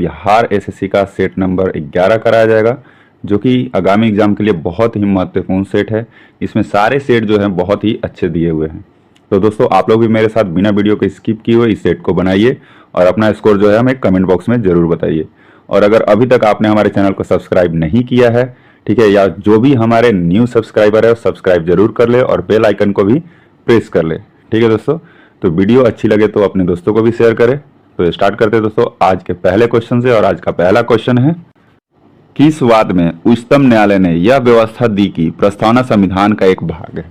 Bihar SSC का set number 11 कराया जाएगा, जो कि आगामी एग्जाम के लिए बहुत ही महत्वपूर्ण सेट है। इसमें सारे सेट जो हैं बहुत ही अच्छे दिए हुए हैं। तो दोस्तों आप लोग भी मेरे साथ बिना वीडियो को स्किप किए हुए इस सेट को बनाइए और अपना स्कोर जो है हमें कमेंट बॉक्स में ज़रूर बताइए। और अगर अभी तक आपने हमारे चैनल को सब्सक्राइब नहीं किया है, ठीक है, या जो भी हमारे न्यू सब्सक्राइबर है सब्सक्राइब जरूर कर ले और बेल आइकन को भी प्रेस कर ले। ठीक है दोस्तों, तो वीडियो अच्छी लगे तो अपने दोस्तों को भी शेयर करें। तो स्टार्ट करते हैं दोस्तों आज के पहले क्वेश्चन से। और आज का पहला क्वेश्चन है, किस वाद में उच्चतम न्यायालय ने यह व्यवस्था दी कि प्रस्तावना संविधान का एक भाग है?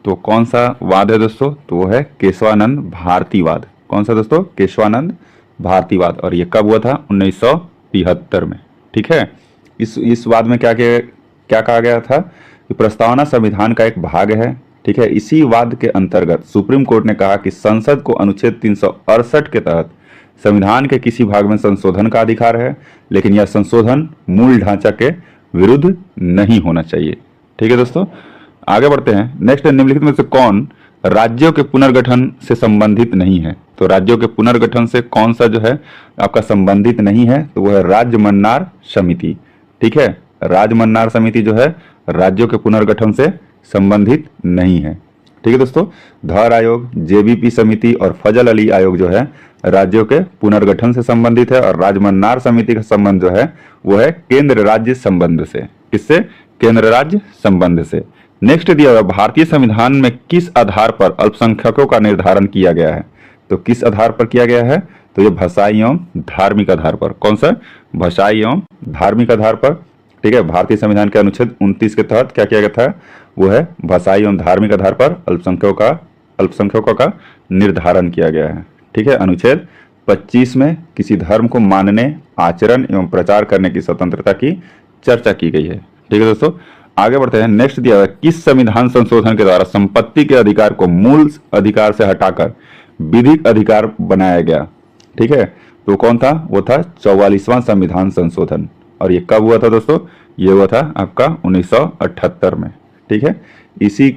तो कौन सा वाद है दोस्तों? तो वो है केशवानंद भारतीवाद। कौन सा दोस्तों? केशवानंद भारतीवाद। और ये कब हुआ था? 1973 में। ठीक है, इस वाद में क्या कहा गया था कि प्रस्तावना संविधान का एक भाग है। ठीक है, इसी वाद के अंतर्गत सुप्रीम कोर्ट ने कहा कि संसद को अनुच्छेद 368 के तहत संविधान के किसी भाग में संशोधन का अधिकार है, लेकिन यह संशोधन मूल ढांचा के विरुद्ध नहीं होना चाहिए। ठीक है दोस्तों, आगे बढ़ते हैं। नेक्स्ट, निम्नलिखित में से कौन राज्यों के पुनर्गठन से संबंधित नहीं है? तो राज्यों के पुनर्गठन से कौन सा जो है आपका संबंधित नहीं है? तो वह है राज्य मन्नार समिति। ठीक है, राज्य मन्नार समिति जो है राज्यों के पुनर्गठन से संबंधित नहीं है। ठीक है दोस्तों, धर आयोग, जेबीपी समिति और फजल अली आयोग जो है राज्यों के पुनर्गठन से संबंधित है। और राजमन्नार समिति का संबंध जो है वो है केंद्र राज्य संबंध से। किससे? केंद्र राज्य संबंध से। नेक्स्ट दिया हुआ, भारतीय संविधान में किस आधार पर अल्पसंख्यकों का निर्धारण किया गया है? तो किस आधार पर किया गया है? तो ये भाषाई एवं धार्मिक आधार पर। कौन सा? भाषाई एवं धार्मिक आधार पर। ठीक है, भारतीय संविधान के अनुच्छेद 29 के तहत क्या किया गया था? वो है भाषाई एवं धार्मिक आधार पर अल्पसंख्यकों का निर्धारण किया गया है। ठीक है, अनुच्छेद 25 में किसी धर्म को मानने, आचरण एवं प्रचार करने की स्वतंत्रता की चर्चा की गई है। ठीक है दोस्तों, आगे बढ़ते हैं। नेक्स्ट दिया है, किस संविधान संशोधन के द्वारा संपत्ति के अधिकार को मूल अधिकार से हटाकर विधिक अधिकार बनाया गया? ठीक है, तो कौन था? वो था 44वां संविधान संशोधन। और ये कब हुआ था दोस्तों? ये हुआ था आपका 1978 में। ठीक है, इसी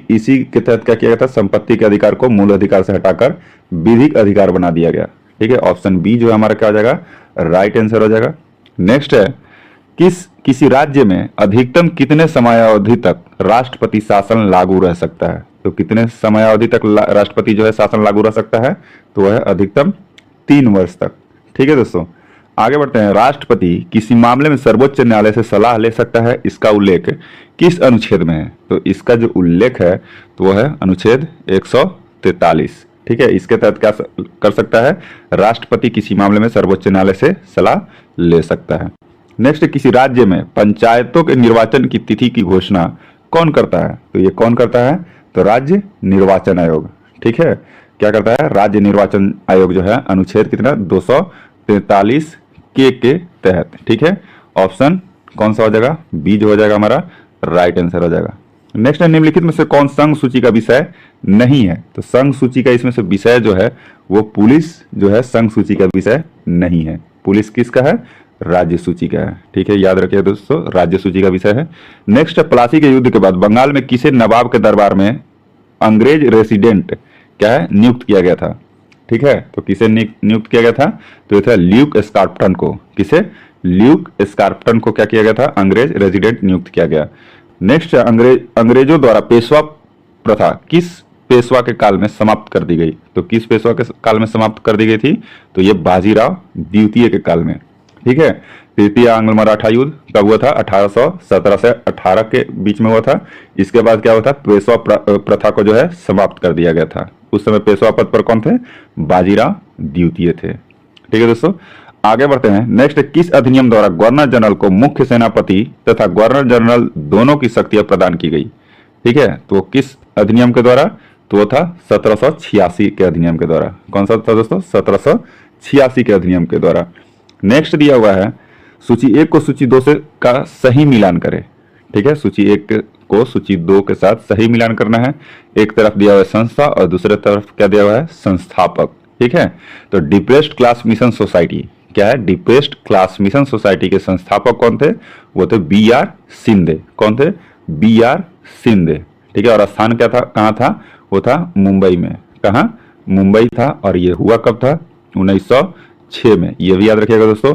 के तहत क्या किया गया था? संपत्ति के अधिकार को मूल अधिकार से हटाकर विधिक अधिकार बना दिया गया। ठीक है, ऑप्शन बी जो है हमारा क्या हो जाएगा? राइट आंसर हो जाएगा। नेक्स्ट है, किसी राज्य में अधिकतम कितने समयावधि तक राष्ट्रपति शासन लागू रह सकता है? तो कितने समयावधि तक राष्ट्रपति जो है शासन लागू रह सकता है? तो वह है अधिकतम 3 वर्ष तक। ठीक है दोस्तों, आगे बढ़ते हैं। राष्ट्रपति किसी मामले में सर्वोच्च न्यायालय से सलाह ले सकता है, इसका उल्लेख किस अनुच्छेद में है? तो इसका जो उल्लेख है तो वह है अनुच्छेद 143। ठीक है, इसके तहत क्या कर सकता है? राष्ट्रपति किसी मामले में सर्वोच्च न्यायालय से सलाह ले सकता है। नेक्स्ट, किसी राज्य में पंचायतों के निर्वाचन की तिथि की घोषणा कौन करता है? तो ये कौन करता है? तो राज्य निर्वाचन आयोग। ठीक है, क्या करता है? राज्य निर्वाचन आयोग जो है अनुच्छेद कितना? 243 के तहत। ठीक है, ऑप्शन कौन सा हो जाएगा? बी जो हो जाएगा हमारा राइट आंसर हो जाएगा। नेक्स्ट है, निम्नलिखित में से कौन संघ सूची का विषय नहीं है? तो संघ सूची का इसमें से विषय जो है वो पुलिस जो है संघ सूची का विषय नहीं है। पुलिस किसका है? राज्य सूची का है। ठीक है, याद रखिए दोस्तों, राज्य सूची का विषय है। नेक्स्ट, प्लासी के युद्ध के बाद बंगाल में किसे नवाब के दरबार में अंग्रेज रेसिडेंट क्या है नियुक्त किया गया था? ठीक है, तो किसे नियुक्त किया गया था? तो ये था ल्यूक स्कार्पटन को। किसे? ल्यूक स्कार्पटन को क्या किया गया था? अंग्रेज रेसिडेंट नियुक्त किया गया। नेक्स्ट, अंग्रेजों द्वारा पेशवा प्रथा किस पेशवा के काल में समाप्त कर दी गई? तो किस पेशवा के काल में समाप्त कर दी गई थी? तो ये बाजीराव द्वितीय के काल में। ठीक है, तृतीय आंग्ल मराठा युद्ध कब हुआ था? 1817 से 18 के बीच में हुआ था। इसके बाद क्या हुआ था? पेशवा प्रथा को जो है समाप्त कर दिया गया था। उस समय पेशवा पद पर कौन थे? बाजीराव द्वितीय थे। ठीक है दोस्तों, आगे बढ़ते हैं। नेक्स्ट, किस अधिनियम द्वारा गवर्नर जनरल को मुख्य सेनापति तथा गवर्नर जनरल दोनों की शक्तियां प्रदान की गई? ठीक है, तो किस अधिनियम के द्वारा? तो वो था 1786 के अधिनियम के द्वारा। कौन सा था दोस्तों? 1786 के अधिनियम के द्वारा। नेक्स्ट दिया हुआ है, सूची 1 को सूची 2 से का सही मिलान करें। ठीक है, सूची 1 को सूची 2 के साथ सही मिलान करना है। एक तरफ दिया हुआ है संस्था और दूसरे तरफ क्या दिया हुआ है? संस्थापक। ठीक है, तो डिप्रेस्ड क्लास मिशन सोसाइटी क्या है? डिप्रेस्ड क्लास मिशन सोसाइटी के संस्थापक कौन थे? वो थे BR शिंदे। कौन थे? BR शिंदे। ठीक है, और स्थान क्या था? कहाँ था? वो था मुंबई में। कहाँ? मुंबई था। और ये हुआ कब था? 1906 में। ये भी याद रखिएगा दोस्तों,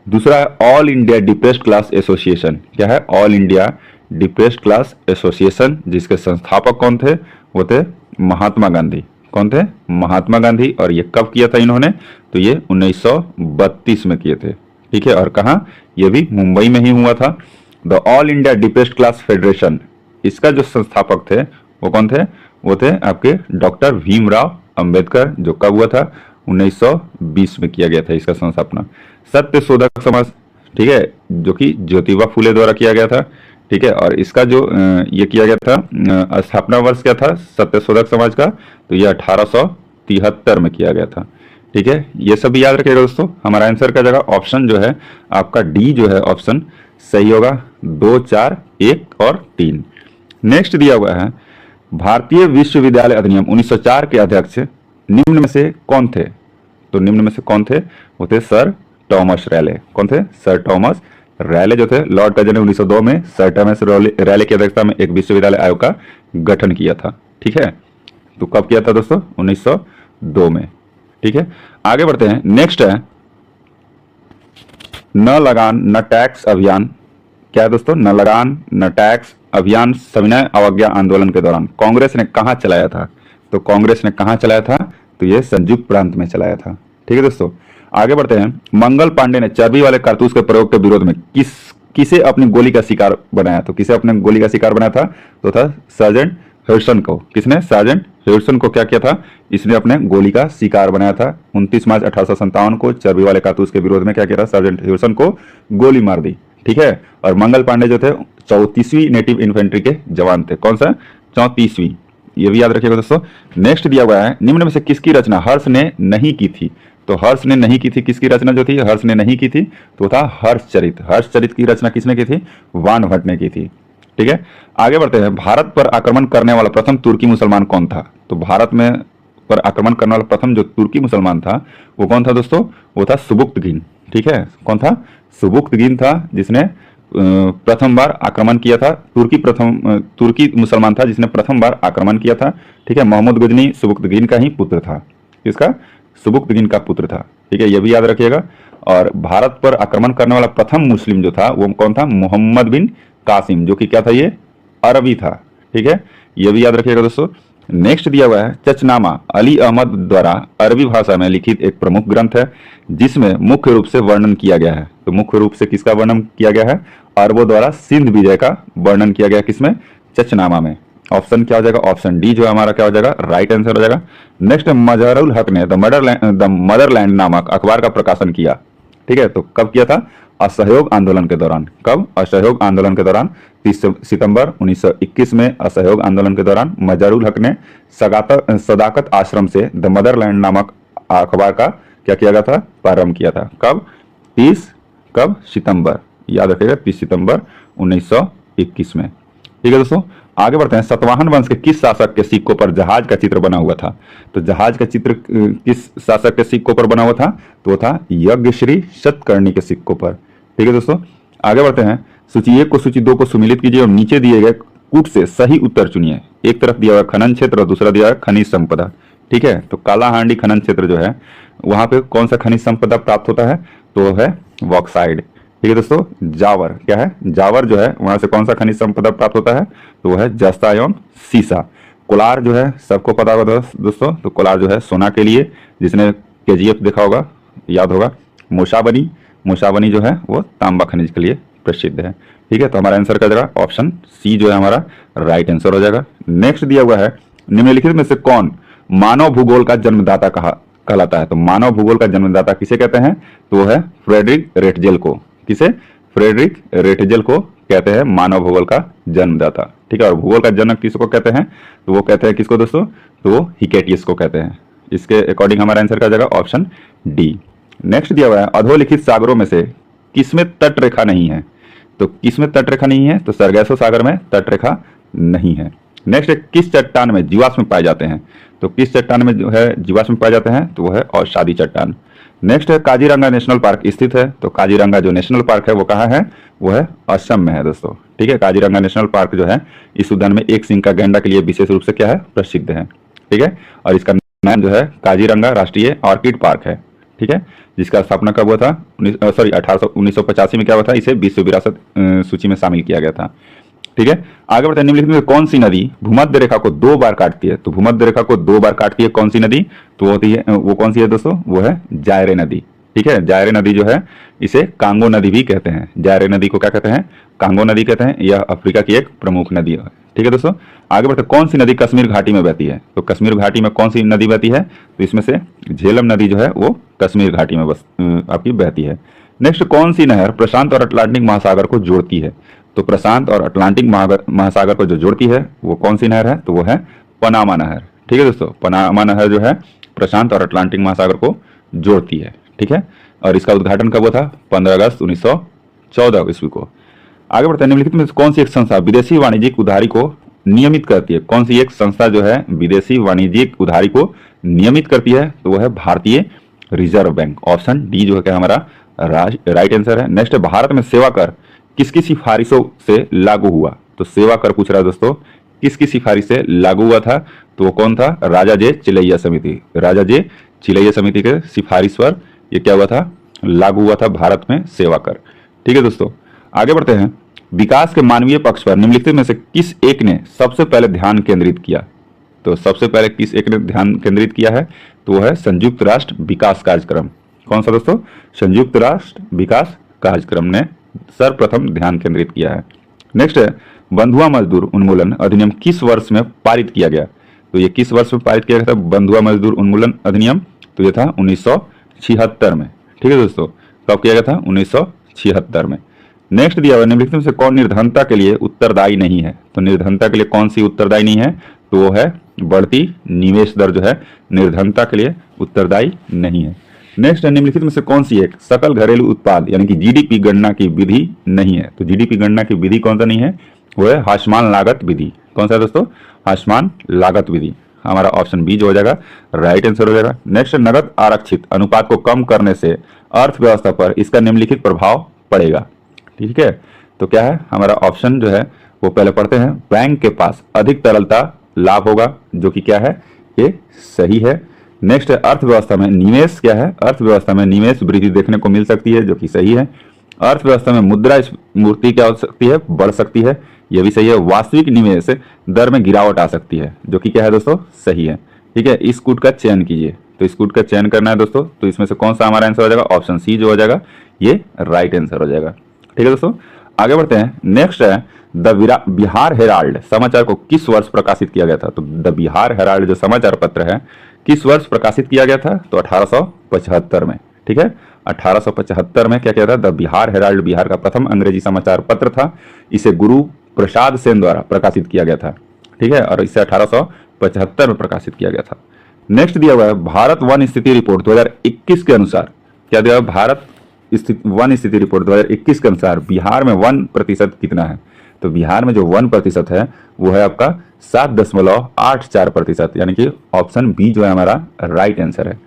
दूसरा है all India depressed class association. क्या है? All India depressed class association, जिसके संस्थापक कौन थे? वो थे महात्मा गांधी। कौन थे? महात्मा गांधी। और ये कब किया था इन्होंने? तो ये 1932 में किए थे। ठीक है, और कहाँ? ये भी मुंबई में ही हुआ था। The all India depressed class federation, इसका जो संस्थापक थे वो कौन थे? वो थे आपके डॉक्टर भीमराव अंबेडकर। जो कब हुआ था? 1920 में किया गया था इसका संस्थापना। सत्य शोधक समाज, ठीक है, जो कि ज्योतिबा फुले द्वारा किया गया था। ठीक है, और इसका जो ये किया गया था, स्थापना वर्ष क्या था सत्य शोधक समाज का? तो ये 1873 में किया गया था। ठीक है, ये सब याद रखिएगा दोस्तों। हमारा आंसर का जगह ऑप्शन जो है आपका डी जो है ऑप्शन सही होगा। 2, 4, 1 और 3। नेक्स्ट दिया हुआ है भारतीय विश्वविद्यालय अधिनियम 1904 के अध्यक्ष निम्न में से कौन थे? तो निम्न में से कौन थे? वो थे सर थॉमस रैले। कौन थे? सर थॉमस रैले जो थे। लॉर्ड कर्जन ने 1902 में सर थॉमस रैले की अध्यक्षता में एक विश्वविद्यालय आयोग का गठन किया था। ठीक है, तो कब किया था दोस्तों? 1902 में। ठीक है, आगे बढ़ते हैं। नेक्स्ट है न लगान न टैक्स अभियान। क्या है दोस्तों? न लगान न टैक्स अभियान सविनय अवज्ञा आंदोलन के दौरान कांग्रेस ने कहां चलाया था? तो कांग्रेस ने कहां चलाया था? तो ये संयुक्त प्रांत में चलाया था। ठीक है दोस्तों, आगे बढ़ते हैं। मंगल पांडे ने चर्बी वाले कारतूस के प्रयोग के विरोध में किसे अपनी गोली का शिकार बनाया? तो किसे अपने गोली का शिकार बनाया था? तो था सार्जेंट हेडसन को। किसने? सार्जेंट हेडसन को क्या किया था? इसने अपने गोली का शिकार बनाया था। 29 मार्च 1857 को चर्बी वाले कारतूस के विरोध में क्या किया था? सार्जेंट हेडसन को गोली मार दी। ठीक है, और मंगल पांडे जो थे 34वीं नेटिव इन्फेंट्री के जवान थे। कौन सा? 34वीं। ये भी याद रखिएगा दोस्तों। नेक्स्ट दिया हुआ है निम्न में से किसकी रचना हर्ष ने नहीं की थी? तो हर्ष ने नहीं की थी, किसकी रचना जो थी हर्ष ने नहीं की थी? तो था हर्षचरित। हर्षचरित की रचना किसने की थी? वान भट्ट ने की थी। ठीक है, आगे बढ़ते हैं। भारत पर आक्रमण करने वाला प्रथम तुर्की मुसलमान कौन था? तो भारत में पर आक्रमण करने वाला प्रथम जो तुर्की मुसलमान था वो कौन था दोस्तों? वो था सुबुक्तगिन। ठीक है, कौन था? सुबुक्तगिन था, जिसने प्रथम बार आक्रमण किया था। तुर्की मुसलमान था जिसने प्रथम बार आक्रमण किया था। ठीक है, मोहम्मद गजनी सुबुक्तगिन का ही पुत्र था। किसका? सुबुक्तगिन का पुत्र था। ठीक है, ये भी याद रखिएगा। और भारत पर आक्रमण करने वाला प्रथम मुस्लिम जो था वो कौन था? मोहम्मद बिन कासिम, जो कि क्या था? ये अरबी था। ठीक है, ये भी याद रखिएगा दोस्तों। नेक्स्ट दिया हुआ है चचनामा अली अहमद द्वारा अरबी भाषा में लिखित एक प्रमुख ग्रंथ है जिसमें मुख्य रूप से वर्णन किया गया है। तो मुख्य रूप से किसका वर्णन किया गया है? अरबों द्वारा सिंध विजय का वर्णन किया गया। किसमें? चचनामा में। ऑप्शन क्या हो जाएगा? ऑप्शन डी जो है हमारा क्या हो जाएगा? राइट आंसर हो जाएगा। नेक्स्ट मजहरुल हक ने द मदरलैंड नामक अखबार का प्रकाशन किया। ठीक है, तो कब किया था? असहयोग आंदोलन के दौरान। कब? असहयोग आंदोलन के दौरान 30 सितंबर 1921 में असहयोग आंदोलन के दौरान मजहरुल हक ने सदाकत आश्रम से द मदरलैंड नामक अखबार का क्या किया गया था? प्रारंभ किया था। कब? 30 सितंबर, याद रखिएगा 30 सितंबर 1921 में। ठीक है दोस्तों, आगे बढ़ते हैं। सतवाहन वंश के किस शासक के सिक्कों पर जहाज का चित्र बना हुआ था? तो जहाज का चित्र किस शासक के सिक्कों पर बना हुआ था? तो वो था यज्ञश्री सतकर्णी के सिक्कों पर। ठीक है दोस्तों, आगे बढ़ते हैं। सूची 1 को सूची 2 को सुमिलित कीजिए और नीचे दिए गए कूट से सही उत्तर चुनिए। एक तरफ दिया हुआ खनन क्षेत्र और दूसरा दिया हुआ खनिज संपदा। ठीक है, तो कालाहांडी खनन क्षेत्र जो है वहां पे कौन सा खनिज संपदा प्राप्त होता है? तो है बॉक्साइड। ठीक है दोस्तों, जावर क्या है? जावर जो है वहां से कौन सा खनिज संपदा प्राप्त होता है? तो वो है जस्ता एवं सीसा। कोलार जो है सबको पता होगा दोस्तों, तो कोलार जो है सोना के लिए, जिसने केजीएफ देखा होगा याद होगा। मोशाबनी जो है वो तांबा खनिज के लिए प्रसिद्ध है। ठीक है, तो हमारा आंसर का जगह ऑप्शन सी जो है हमारा राइट आंसर हो जाएगा। नेक्स्ट दिया हुआ है निम्नलिखित में से कौन मानव भूगोल का जन्मदाता कहलाता है? तो मानव भूगोल का जन्मदाता किसे कहते हैं? तो वो है फ्रेडरिक रेटजेल को। किसे? फ्रेडरिक रेटजेल को कहते हैं मानव भूगोल का जन्मदाता। ठीक है, और भूगोल का जनक किसको कहते हैं? तो वो कहते हैं किसको दोस्तों? तो वो हिकेटियस को कहते हैं। इसके अकॉर्डिंग हमारा आंसर का जाएगा ऑप्शन डी। नेक्स्ट दिया हुआ है अधोलिखित सागरों में से किसमें तट रेखा नहीं है? तो किसमें तट रेखा नहीं है? तो सरगैसो सागर में तट रेखा नहीं है। नेक्स्ट किस चट्टान में जीवाश्म पाए जाते हैं? तो किस चट्टान में जो है जीवाश्म पाए जाते हैं? तो वो है औषाधी चट्टान। नेक्स्ट है काजीरंगा नेशनल पार्क स्थित है। तो काजीरंगा जो नेशनल पार्क है वो कहाँ है? वो है असम में है दोस्तों। ठीक है, काजीरंगा नेशनल पार्क जो है इस उद्यान में एक सिंह का गैंडा के लिए विशेष रूप से क्या है? प्रसिद्ध है। ठीक है, और इसका नाम जो है काजीरंगा राष्ट्रीय ऑर्किड पार्क है। ठीक है, जिसका स्थापना कब हुआ था 1985 में क्या हुआ था, इसे विश्व विरासत सूची में शामिल किया गया था। ठीक है, आगे बढ़ते हैं। निम्नलिखित में कौन सी नदी भूमध्य रेखा को 2 बार काटती है? तो भूमध्य रेखा को 2 बार काटती है कौन सी नदी? तो वो होती है, वो कौन सी है दोस्तों? वो है जायरे नदी। ठीक है, जायरे नदी जो है इसे कांगो नदी भी कहते हैं। जायरे नदी को क्या कहते हैं? कांगो नदी कहते हैं। यह अफ्रीका की एक प्रमुख नदी है। ठीक है दोस्तों, आगे बढ़ते कौन सी नदी कश्मीर घाटी में बहती है? तो कश्मीर घाटी में कौन सी नदी बहती है? तो इसमें से झेलम नदी जो है वो कश्मीर घाटी में आपकी बहती है। नेक्स्ट, कौन सी नहर प्रशांत और अटलांटिक महासागर को जोड़ती है? तो प्रशांत और अटलांटिक महासागर को जो जोड़ती है वो कौन सी नहर है? तो वो है पनामा नहर। ठीक है दोस्तों, पनामा नहर जो है प्रशांत और अटलांटिक महासागर को जोड़ती है। ठीक है, और इसका उद्घाटन कब हुआ था? 15 अगस्त 1914 ईस्वी को। आगे बढ़ते हैं। निम्नलिखित में कौन सी एक संस्था विदेशी वाणिज्यिक उधारी को नियमित करती है? कौन सी एक संस्था जो है विदेशी वाणिज्यिक उधारी को नियमित करती है? तो वो है भारतीय रिजर्व बैंक। ऑप्शन डी जो है क्या हमारा राइट आंसर है। नेक्स्ट, भारत में सेवा कर किसकी सिफारिशों से लागू हुआ? तो सेवा कर पूछ रहा है दोस्तों, किसकी सिफारिश से लागू हुआ था? तो वो कौन था? राजा जे चिलैया समिति। राजा जे चिलैया समिति के सिफारिश पर ये क्या हुआ था? लागू हुआ था भारत में सेवा कर। ठीक है दोस्तों, आगे बढ़ते हैं। विकास के मानवीय पक्ष पर निम्नलिखित में से किस एक ने सबसे पहले ध्यान केंद्रित किया? तो सबसे पहले किस एक ने ध्यान केंद्रित किया है? तो वो है संयुक्त राष्ट्र विकास कार्यक्रम। कौन सा दोस्तों? संयुक्त राष्ट्र विकास कार्यक्रम ने सर्वप्रथम ध्यान केंद्रित किया है। नेक्स्ट है, बंधुआ मजदूर उन्मूलन अधिनियम किस वर्ष में पारित किया गया? तो ये किस वर्ष में पारित किया गया था बंधुआ मजदूर उन्मूलन अधिनियम? तो ये था 1976 में। ठीक है दोस्तों, कब किया गया था? 1976 में। नेक्स्ट दिया हुआ निम्नलिखित में से कौन निर्धनता के लिए उत्तरदायी नहीं है? तो निर्धनता के लिए कौन सी उत्तरदायी नहीं है? तो वो है बढ़ती निवेश दर जो है निर्धनता के लिए उत्तरदायी नहीं है। नेक्स्ट, निम्नलिखित में से कौन सी एक सकल घरेलू उत्पाद यानी कि जीडीपी गणना की विधि नहीं है? तो जीडीपी गणना की विधि कौन सा नहीं है? वो है हाशमान लागत विधि। कौन सा है दोस्तों? हाशमान लागत विधि। हमारा ऑप्शन बी जो हो जाएगा राइट आंसर हो जाएगा। नेक्स्ट, नगद आरक्षित अनुपात को कम करने से अर्थव्यवस्था पर इसका निम्नलिखित प्रभाव पड़ेगा। ठीक है, तो क्या है हमारा ऑप्शन जो है वो पहले पढ़ते हैं। बैंक के पास अधिक तरलता लाभ होगा, जो कि क्या है? ये सही है। नेक्स्ट, अर्थव्यवस्था में निवेश क्या है? अर्थव्यवस्था में निवेश वृद्धि देखने को मिल सकती है, जो कि सही है। अर्थव्यवस्था में मुद्रा स्फूर्ति क्या हो सकती है? बढ़ सकती है, यह भी सही है। वास्तविक निवेश दर में गिरावट आ सकती है, जो कि क्या है दोस्तों? सही है। ठीक है, इस कूट का चयन कीजिए। तो इस कूट का चयन करना है दोस्तों, तो इसमें से कौन सा हमारा आंसर हो जाएगा? ऑप्शन सी जो हो जाएगा ये राइट आंसर हो जाएगा। ठीक है दोस्तों, आगे बढ़ते हैं। नेक्स्ट है, द बिहार हेराल्ड समाचार को किस वर्ष प्रकाशित किया गया था? तो द बिहार हेराल्ड जो समाचार पत्र है किस वर्ष प्रकाशित किया गया था? तो 1875 में। ठीक है, 1875 में क्या किया था? द बिहार हेराल्ड बिहार का प्रथम अंग्रेजी समाचार पत्र था। इसे गुरु प्रसाद सेन द्वारा प्रकाशित किया गया था। ठीक है, और इसे 1875 में प्रकाशित किया गया था। नेक्स्ट दिया हुआ है, भारत वन स्थिति रिपोर्ट 2021 के अनुसार क्या दिया हुआ? भारत वन स्थिति रिपोर्ट 2021 के अनुसार बिहार में 1% कितना है? तो बिहार में जो 1% है वो है आपका 7.84%, यानी कि ऑप्शन बी जो है हमारा राइट आंसर है।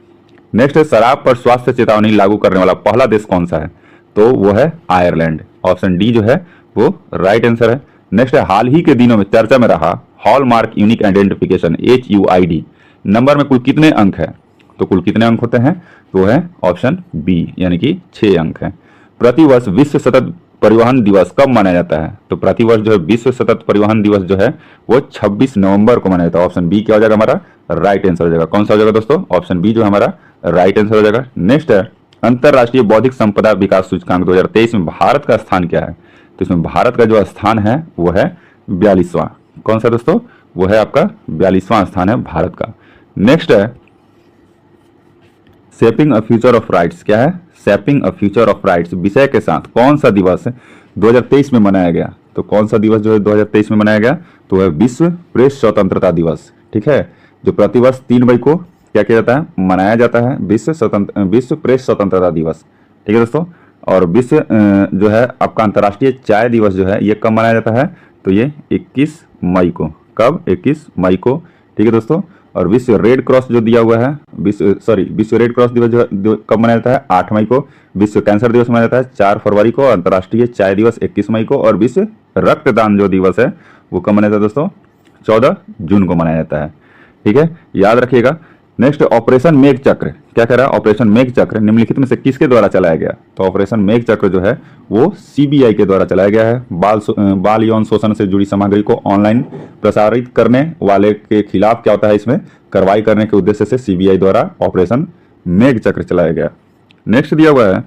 नेक्स्ट है, शराब पर स्वास्थ्य चेतावनी लागू करने वाला पहला देश कौन सा है? तो वो है आयरलैंड। ऑप्शन डी जो है वो राइट आंसर है। नेक्स्ट है, हाल ही के दिनों में चर्चा में रहा hallmark unique identification HUID number में कुल कितने अंक है? तो कुल कितने अंक होते हैं? तो है ऑप्शन बी, यानी कि 6 अंक है। प्रतिवर्ष विश्व सतत परिवहन दिवस कब मनाया जाता है? तो प्रतिवर्ष जो है विश्व सतत परिवहन दिवस जो है वो 26 नवंबर को मनाया जाता है। ऑप्शन बी क्या हो जाएगा हमारा? राइट आंसर हो जाएगा। कौन सा हो जाएगा दोस्तों? ऑप्शन बी जो हमारा राइट आंसर हो जाएगा। नेक्स्ट है, अंतरराष्ट्रीय बौद्धिक संपदा विकास सूचकांक 2023 में भारत का स्थान क्या है? तो इसमें भारत का जो स्थान है वो है 42वां। कौन सा दोस्तों? वो है आपका 42वां स्थान है भारत का। नेक्स्ट है, shaping a future of rights क्या है? Shaping a future of rights विषय के साथ कौन सा दिवस 2023 में मनाया गया? तो कौन सा दिवस जो है 2023 में मनाया गया? तो है विश्व प्रेस स्वतंत्रता दिवस। ठीक है, जो प्रतिवर्ष 3 मई को क्या किया जाता है? मनाया जाता है विश्व प्रेस स्वतंत्रता दिवस। ठीक है दोस्तों, और विश्व जो है आपका अंतर्राष्ट्रीय चाय दिवस जो है ये कब मनाया जाता है? तो ये 21 मई को। कब? 21 मई को। ठीक है दोस्तों, और विश्व रेड क्रॉस जो दिया हुआ है विश्व रेड क्रॉस दिवस जो कब मनाया जाता है? 8 मई को। विश्व कैंसर दिवस मनाया जाता है 4 फरवरी को। अंतर्राष्ट्रीय चाय दिवस 21 मई को। और विश्व रक्तदान जो दिवस है वो कब मनाया जाता है दोस्तों? 14 जून को मनाया जाता है। ठीक है, याद रखिएगा नेक्स्ट ऑपरेशन मेघ चक्र, क्या कह रहा है? ऑपरेशन मेघ चक्र निम्नलिखित में से किसके द्वारा चलाया गया? तो ऑपरेशन मेघ चक्र जो है वो सीबीआई के द्वारा चलाया गया है। बाल यौन शोषण से जुड़ी सामग्री को ऑनलाइन प्रसारित करने वाले के खिलाफ क्या होता है? इसमें कार्रवाई करने के उद्देश्य से सीबीआई द्वारा ऑपरेशन मेघ चक्र चलाया गया। नेक्स्ट दिया हुआ है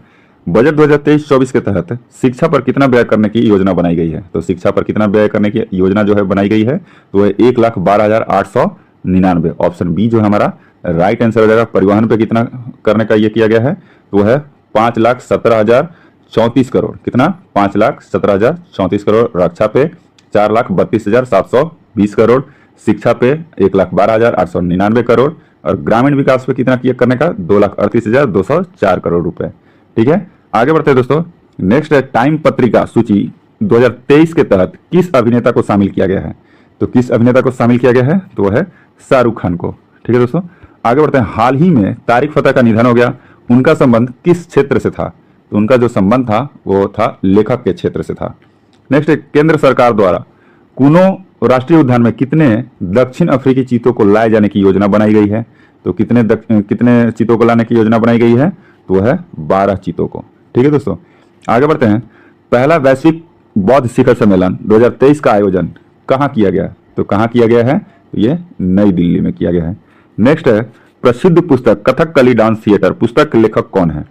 बजट 2023-24 के तहत शिक्षा पर कितना व्यय करने की योजना बनाई गई है? तो शिक्षा पर कितना व्यय करने की योजना जो है बनाई गई है? तो वह 1,12,899। ऑप्शन बी जो है हमारा राइट आंसर हो जाएगा। परिवहन पे कितना करने का ये किया गया है? तो वह 5,17,034 करोड़। कितना? 5,17,034 करोड़। रक्षा पे 4,32,720 करोड़। शिक्षा पे 1,12,899 करोड़। और ग्रामीण विकास पे कितना किया करने का? 2,38,204 करोड़ रुपए। ठीक है, आगे बढ़ते हैं दोस्तों। नेक्स्ट है टाइम पत्रिका सूची 2023 के तहत किस अभिनेता को शामिल किया गया है? तो किस अभिनेता को शामिल किया गया है? तो वह है शाहरुख खान को। ठीक है दोस्तों, आगे बढ़ते हैं। हाल ही में तारिक फतेह का निधन हो गया, उनका संबंध किस क्षेत्र से था? तो उनका जो संबंध था वो था लेखक के क्षेत्र से था। नेक्स्ट है केंद्र सरकार द्वारा कुनो राष्ट्रीय उद्यान में कितने दक्षिण अफ्रीकी चीतों को लाए जाने की योजना बनाई गई है? तो कितने चीतों को लाने की योजना बनाई गई है? तो वह है 12 चीतों को। ठीक है दोस्तों, आगे बढ़ते हैं। पहला वैश्विक बौद्ध शिखर सम्मेलन 2023 का आयोजन कहाँ किया गया? तो कहाँ किया गया है? तो ये नई दिल्ली में किया गया है। नेक्स्ट है प्रसिद्ध पुस्तक कथकली डांस थिएटर, पुस्तक के लेखक कौन है?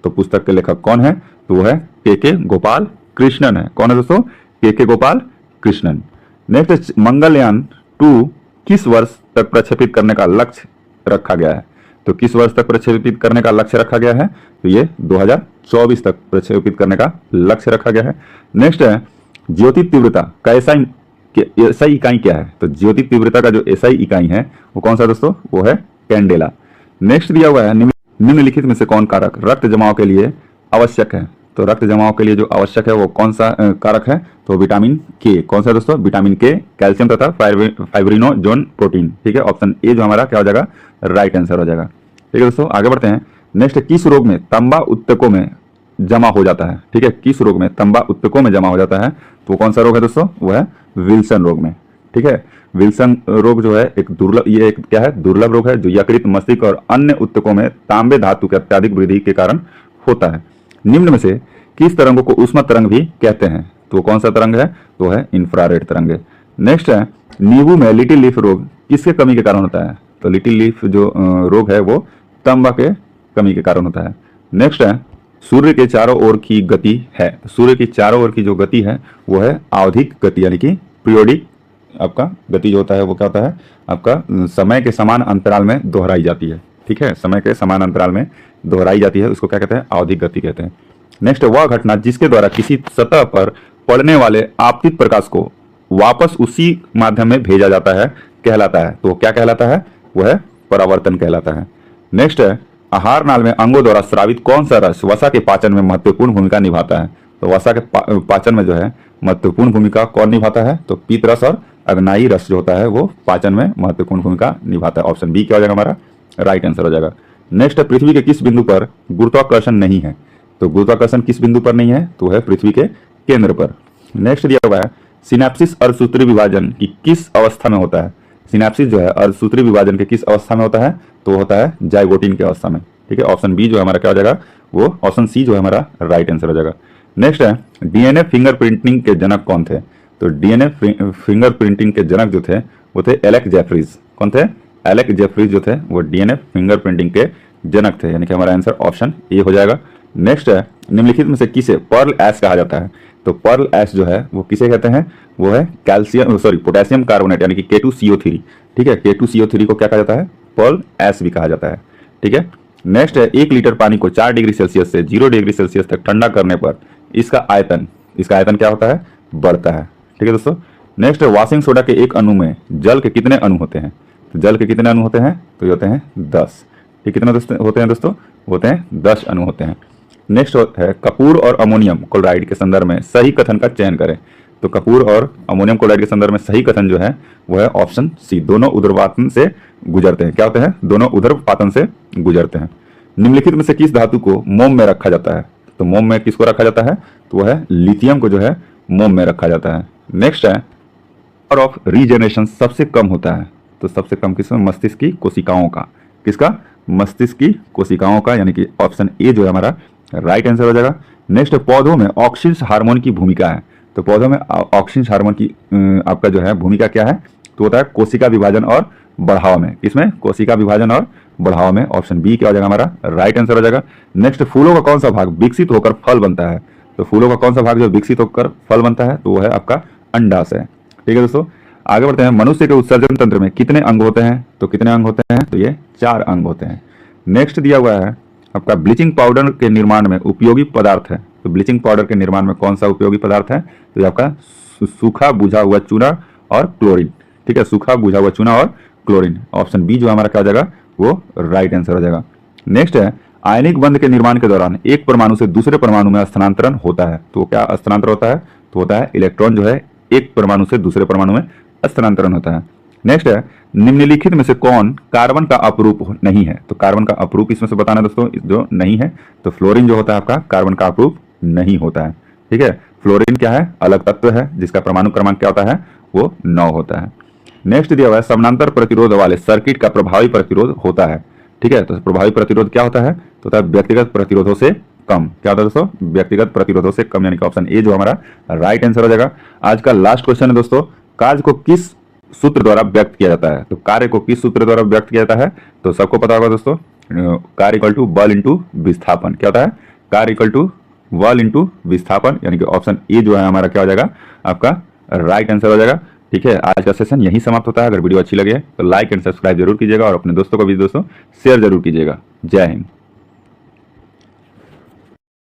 तो पुस्तक के लेखक कौन है? तो वह है के गोपाल कृष्णन है। कौन है दोस्तों? के गोपाल कृष्णन। नेक्स्ट मंगलयान 2 किस वर्ष तक प्रक्षेपित करने का लक्ष्य रखा गया है? तो किस वर्ष तक प्रक्षेपित करने का लक्ष्य रखा गया है? तो ये 2024 तक प्रक्षेपित करने का लक्ष्य रखा गया है। नेक्स्ट है ज्योति तीव्रता का एसआई इकाई क्या है? तो ज्योति तीव्रता का जो एसआई इकाई है वो कौन सा दोस्तों? वो है कैंडेला। नेक्स्ट दिया हुआ है निम्नलिखित में से कौन कारक रक्त जमाव के लिए आवश्यक है? तो रक्त जमाव के लिए जो आवश्यक है वो कौन सा कारक है? तो विटामिन के। कौन सा दोस्तों? विटामिन के, कैल्शियम तथा फाइब्रिनोजोन प्रोटीन। ठीक है, ऑप्शन ए जो हमारा क्या हो जाएगा? राइट आंसर हो जाएगा। ठीक है दोस्तों, आगे बढ़ते हैं। नेक्स्ट किस रोग में तांबा उत्तकों में जमा हो जाता है? ठीक है, किस रोग में तांबा उत्तकों में जमा हो जाता है? तो कौन सा रोग है दोस्तों? वो है विल्सन रोग में। ठीक है, विल्सन रोग जो है एक क्या है? दुर्लभ रोग है जो यकृत, मस्तिष्क और अन्य उत्तकों में तांबे धातु के अत्यधिक वृद्धि के कारण होता है। निम्न में से किस तरंगों को ऊष्मा तरंग भी कहते हैं? तो कौन सा तरंग है? तो है इंफ्रारेड तरंग। नेक्स्ट है नींबू में लिटिल लीफ रोग किसके कमी के कारण होता है? तो लिटिल लीफ जो रोग है वो तांबा के कमी के कारण होता है। नेक्स्ट है सूर्य के चारों ओर की गति है। सूर्य की चारों ओर की जो गति है वो है आवधिक गति, यानी कि पीरियोडिक आपका गति जो होता है वो क्या होता है? आपका समय के समान अंतराल में दोहराई जाती है। ठीक है, समय के समान अंतराल में दोहराई जाती है, उसको क्या कहते हैं? आवधिक गति कहते हैं। नेक्स्ट वह घटना जिसके द्वारा किसी सतह पर पड़ने वाले आपतित प्रकाश को वापस उसी माध्यम में भेजा जाता है कहलाता है। तो क्या कहलाता है? वह है परावर्तन कहलाता है। नेक्स्ट है आहार नाल में अंगों द्वारा स्रावित कौन सा रस वसा के पाचन में महत्वपूर्ण भूमिका निभाता है? तो वसा के पाचन में जो है महत्वपूर्ण भूमिका कौन निभाता है? तो पीत रस और अग्नाई रस जो होता है वो पाचन में महत्वपूर्ण भूमिका निभाता है। ऑप्शन बी क्या हो जाएगा हमारा? राइट आंसर हो जाएगा। नेक्स्ट पृथ्वी के किस बिंदु पर गुरुत्वाकर्षण नहीं है? तो गुरुत्वाकर्षण किस बिंदु पर नहीं है? तो है पृथ्वी के केंद्र पर। नेक्स्ट दिया हुआ है सिनेप्सिस अर्धसूत्री विभाजन की किस अवस्था में होता है? सिनेप्सिस जो है अर्धसूत्री विभाजन के किस अवस्था में होता है? तो होता है जाइगोटिन की अवस्था में। ठीक है, ऑप्शन बी जो हमारा क्या हो जाएगा? वो ऑप्शन सी जो है हमारा राइट आंसर हो जाएगा। नेक्स्ट है डीएनए फिंगरप्रिंटिंग के जनक कौन थे? तो डीएनए फिंगरप्रिंटिंग के जनक जो थे वो थे एलेक जेफरीज। कौन थे? एलेक जेफरीज जो थे वो डीएनए फिंगरप्रिंटिंग के जनक थे, यानी कि हमारा आंसर ऑप्शन ए हो जाएगा। नेक्स्ट है निम्नलिखित में से किसे पर्ल ऐश कहा जाता है? तो पर्ल ऐश जो है वो किसे कहते हैं? वो है पोटेशियम कार्बोनेट, यानी कि K2CO3। ठीक है, K2CO3 को क्या कहा जाता है? पर्ल ऐश भी कहा जाता है। ठीक है, नेक्स्ट है 1 लीटर पानी को 4 डिग्री सेल्सियस से 0 डिग्री सेल्सियस तक ठंडा करने पर इसका आयतन क्या होता है? बढ़ता है। ठीक है दोस्तों, नेक्स्ट है वॉशिंग सोडा के एक अणु में जल के कितने अणु होते हैं? तो जल के कितने अणु होते हैं? तो ये होते हैं 10। ठीक, कितने होते हैं दोस्तों? होते हैं 10 अणु होते हैं। नेक्स्ट है कपूर और अमोनियम क्लोराइड के संदर्भ में सही कथन का चयन करें। तो कपूर और अमोनियम क्लोराइड के संदर्भ में सही कथन जो है वो है ऑप्शन सी, दोनों उदरपातन से गुजरते हैं। क्या होते हैं? दोनों उदरपातन से गुजरते हैं। निम्नलिखित में से किस धातु को मोम में रखा जाता है? तो मोम में किसको रखा जाता है? तो वह है लिथियम को जो है मोम में रखा जाता है। नेक्स्ट है पावर ऑफ रीजनरेशन सबसे कम होता है। तो सबसे कम किसमें? मस्तिष्क की कोशिकाओं का। किसका? मस्तिष्क की कोशिकाओं का, यानी कि ऑप्शन ए जो है हमारा राइट आंसर हो जाएगा। नेक्स्ट, पौधों में ऑक्सिन हार्मोन की भूमिका है। तो पौधों में ऑक्सिन हार्मोन की आपका जो है भूमिका क्या है? तो होता है कोशिका विभाजन और बढ़ाव में। किसमें? कोशिका विभाजन और बढ़ाव में। ऑप्शन बी क्या हो जाएगा हमारा राइट आंसर हो जाएगा। नेक्स्ट, फूलों का कौन सा भाग विकसित होकर फल बनता है? तो फूलों का कौन सा भाग जो विकसित होकर फल बनता है? तो वो है आपका अंडाशय। ठीक है दोस्तों, आगे बढ़ते हैं। मनुष्य के उत्सर्जन तंत्र में कितने अंग होते हैं? तो कितने अंग होते हैं? तो ये 4 अंग होते हैं। नेक्स्ट दिया हुआ है आपका ब्लीचिंग पाउडर के निर्माण में उपयोगी पदार्थ है। तो ब्लीचिंग पाउडर के निर्माण में कौन सा उपयोगी पदार्थ है? तो ये आपका सूखा बुझा हुआ चूना और क्लोरीन। ठीक है, सूखा बुझा हुआ चूना और क्लोरीन। ऑप्शन बी जो हमारा क्या हो जाएगा? वो राइट आंसर हो जाएगा। नेक्स्ट है, आयनिक बंध के निर्माण के दौरान एक परमाणु से दूसरे परमाणु में स्थानांतरण होता है। तो क्या स्थानांतरण होता है? तो होता है इलेक्ट्रॉन जो है एक परमाणु से दूसरे परमाणु में स्थानांतरण होता है। नेक्स्ट है, निम्नलिखित में से कौन कार्बन का अपरूप नहीं है? तो कार्बन का अपरूप इसमें से बताना दोस्तों जो नहीं है, तो फ्लोरीन जो होता है आपका कार्बन का अपरूप नहीं होता है। ठीक है, फ्लोरीन क्या है? अलग तत्व है जिसका परमाणु क्रमांक क्या होता है? वो 9 होता है। नेक्स्ट दिया हुआ है, समानांतर प्रतिरोध वाले सर्किट का प्रभावी प्रतिरोध होता है। ठीक है, तो प्रभावी प्रतिरोध क्या होता है? तो होता है व्यक्तिगत प्रतिरोधों से कम। क्या होता है दोस्तों? व्यक्तिगत प्रतिरोधों से कम, यानी कि ऑप्शन ए जो हमारा राइट आंसर हो जाएगा। आज का लास्ट क्वेश्चन है दोस्तों, कार्य को किस सूत्र द्वारा व्यक्त किया जाता है? तो कार्य को किस सूत्र द्वारा व्यक्त किया जाता है? तो सबको पता होगा दोस्तों, कार्य इक्वल टू बल इंटू विस्थापन। क्या होता है? कार्य इक्वल टू बल इंटू विस्थापन, यानी कि ऑप्शन ए जो है हमारा क्या हो जाएगा? आपका राइट आंसर हो जाएगा। ठीक है, आज का सेशन यही समाप्त होता है। अगर वीडियो अच्छी लगे तो लाइक एंड सब्सक्राइब जरूर कीजिएगा और अपने दोस्तों को भी दोस्तों शेयर जरूर कीजिएगा। जय हिंद।